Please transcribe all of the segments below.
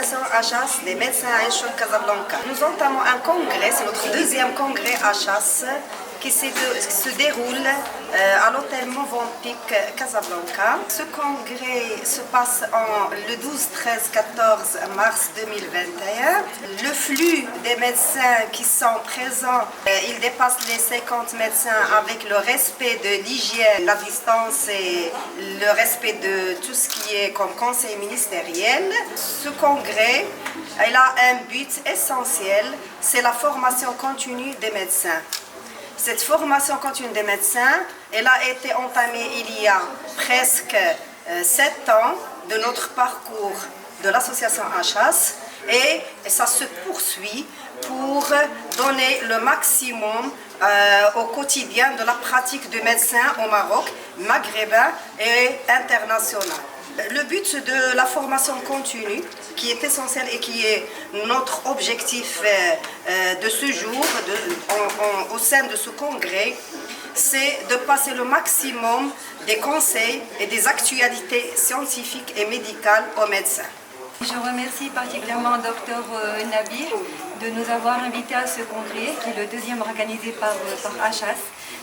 l'association HAS des médecins à Aïchoun Casablanca. Nous entamons un congrès, c'est notre deuxième congrès HAS qui se déroule à l'hôtel Movenpick Casablanca. Ce congrès se passe le 12, 13, 14 mars 2021. Le flux des médecins qui sont présents, il dépasse les 50 médecins avec le respect de l'hygiène, la distance et le respect de tout ce qui est comme conseil ministériel. Ce congrès, il a un but essentiel, c'est la formation continue des médecins. Cette formation continue des médecins, elle a été entamée il y a presque 7 ans de notre parcours de l'association HAS et ça se poursuit pour donner le maximum au quotidien de la pratique du médecin au Maroc, maghrébin et international. Le but de la formation continue, qui est essentiel et qui est notre objectif de ce jour, au sein de ce congrès, c'est de passer le maximum des conseils et des actualités scientifiques et médicales aux médecins. Je remercie particulièrement Dr Nabir de nous avoir invités à ce congrès, qui est le deuxième organisé par HAS.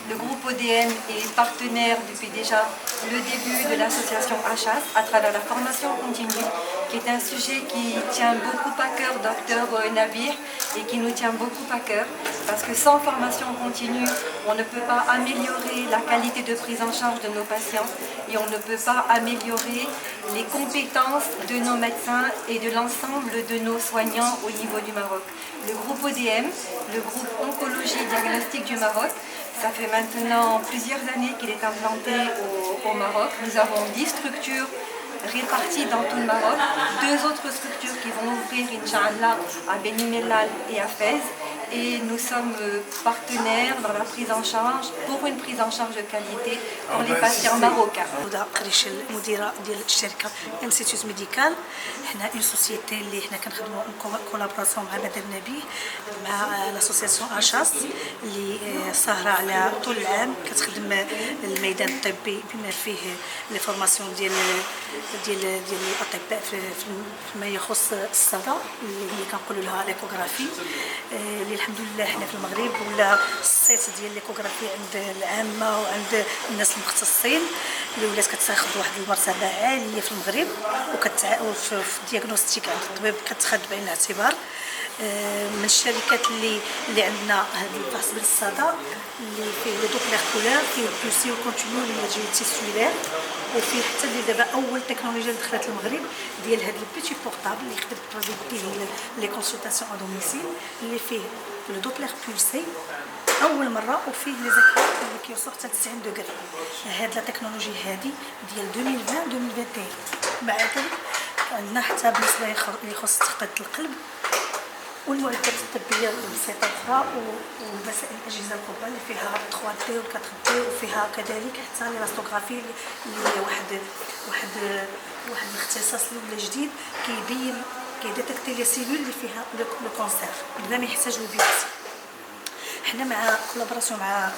Le groupe ODM est partenaire depuis déjà le début de l'association HAS à travers la formation continue, qui est un sujet qui tient beaucoup à cœur Dr Nabir et qui nous tient beaucoup à cœur, parce que sans formation continue, on ne peut pas améliorer la qualité de prise en charge de nos patients et on ne peut pas améliorer les compétences de nos médecins et de l'ensemble de nos soignants au niveau du Maroc. Le groupe ODM, le groupe Oncologie Diagnostic du Maroc, ça fait maintenant plusieurs années qu'il est implanté au Maroc. Nous avons 10 structures réparties dans tout le Maroc, 2 autres structures qui vont ouvrir, Inch'Allah, à Beni Mellal et à Fès. Et nous sommes partenaires dans la prise en charge, pour une prise en charge de qualité pour les patients marocains. قريش المديره ديال الشركه انستيتوت ميديكال. حنا اون سوسيتي اللي حنا كنخدموا كولابوراسيون مع مدام نبيه مع لاسوسياسيون اشاس اللي ساهره على طول العام كتخدم الميدان الطبي بما فيه لي فورماسيون ديال الاطباء فيما يخص الصدى اللي هي كنقولوا لها ليكوغرافي اللي الحمد لله حنا في المغرب ولا الصيت ديال ليكوغرافي عند العامه وعند الناس المختصين اللي ولات كتاخذ واحد المرتبه عاليه في المغرب وفي الدياغنوستيك عند الطبيب كتاخذ بعين الاعتبار. من الشركات اللي عندنا هذا الفحص بالصدى اللي فيه لو دوبلير كولور فيه البيوسي وكونتينيو اللي تيسولير وفيه حتى اللي دابا اول تكنولوجيا اللي دخلت المغرب ديال هذا البيتي بورطابل اللي يقدر يدير لي كونسلطاسيون ا دوميسيل اللي فيه لو دوبلير بيوسي اول مره وفيه لي زيكرون اللي كيوصلوا حتى 90 دوغري. هاد لا تكنولوجي هادي ديال 2020 2021. مع ذلك عندنا حتى بالنسبه اللي يخص تقنيه القلب والمعدات الطبيه البسيطه اخرى ومسائل الاجهزه الكبرى اللي فيها 3 دي و 4 دي وفيها كذلك حتى الاستوغرافي اللي هي واحد الاختصاص اللي ولا جديد كيديتيكتي لي سيلول اللي فيها لو كونسير بلا ما يحتاج للبيوبسي. حنا مع كولابوراسيون مع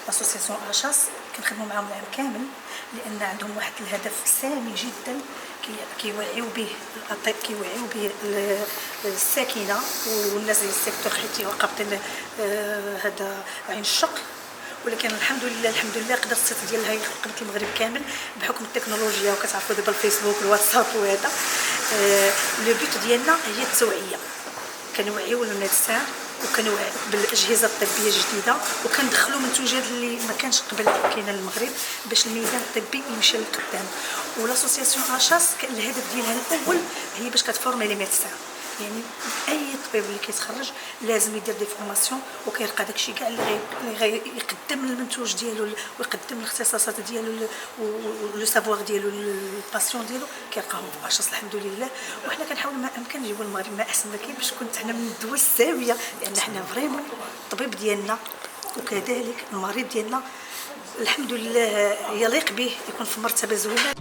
لاسوسياسيون اشاس كنخدموا معاهم العام كامل لان عندهم واحد الهدف سامي جدا كيوعيو به الاطباء كيوعيو به الساكنه والناس ديال السيكتور حيت وقابطين هذا عين الشق. ولكن الحمد لله قدرت الصيت ديالها يقبط المغرب كامل بحكم التكنولوجيا وكتعرفوا دابا الفيسبوك والواتساب وهذا. لو بوت ديالنا هي التوعيه، كنوعيو الميدسان وكنوعي بالاجهزه الطبيه الجديده وكندخلوا منتوجات اللي ما كانش قبل كاينه للمغرب باش الميدان الطبي يمشي للقدام. ولاسوسياسيون اشاس الهدف ديالها الاول هي باش كتفورمي لي ميدسان، يعني اي طبيب اللي كيتخرج لازم يدير دي فورماسيون وكيلقى داكشي كاع اللي يقدم المنتوج ديالو ويقدم الاختصاصات ديالو لو سافوار ديالو الباسيون ديالو كيلقاهم في اشاس الحمد لله. وحنا كنحاولوا ما امكن نجيبوا المغرب ما احسن ما كاين باش كنت حنا من الدول الساميه لان حنا فريمون الطبيب ديالنا وكذلك المريض ديالنا الحمد لله يليق به يكون في مرتبه زوينه.